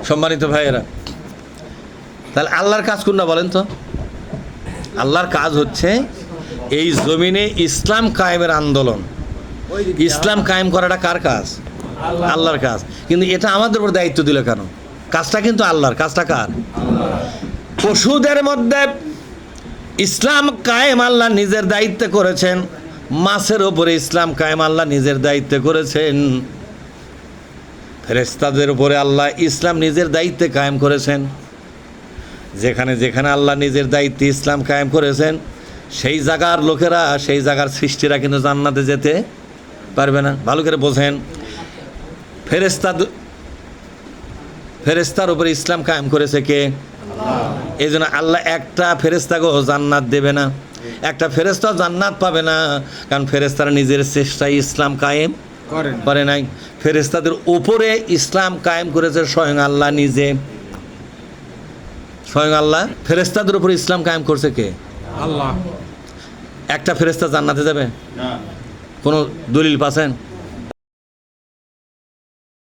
সম্মানিত ভাইয়েরা, তাহলে আল্লাহর কাজ কোনটা বলেন তো? আল্লাহর কাজ হচ্ছে এই জমিনে ইসলাম কায়েমের আন্দোলন। ইসলাম কায়েম করাটা কার কাজ? আল্লাহর কাজ। কিন্তু এটা আমাদের উপর দায়িত্ব দিল কেন? কাজটা কিন্তু আল্লাহর, কাজটা কার? পশুদের মধ্যে ইসলাম কায়েম আল্লাহ নিজের দায়িত্বে করেছেন, মাছের ওপরে ইসলাম কায়েম আল্লাহ নিজের দায়িত্বে করেছেন, ফেরেশতাদের উপরে আল্লাহ ইসলাম নিজের দায়িত্বে কায়েম করেছেন। যেখানে যেখানে আল্লাহ নিজের দায়িত্বে ইসলাম কায়েম করেছেন, সেই জায়গার লোকেরা, সেই জায়গার সৃষ্টিরা কিন্তু জান্নাতে যেতে পারবে না। ভালো করে বোঝেন, ফেরেশতার উপরে ইসলাম কায়েম করেছে কে? এই জন্য আল্লাহ একটা ফেরেশতাকেও জান্নাত দেবে না, একটা ফেরেশতাও জান্নাত পাবে না, কারণ ফেরেশতারা নিজের চেষ্টায় ইসলাম কায়েম করে নাই। ফেরেশতাদের উপরে ইসলাম কায়েম করেছে স্বয়ং আল্লাহ নিজে। স্বয়ং আল্লাহ ফেরেশতাদের উপরে ইসলাম কায়েম করছে কে? আল্লাহ। একটা ফেরেশতা জান্নাতে যাবে? কোনো দলিল পাচ্ছেন?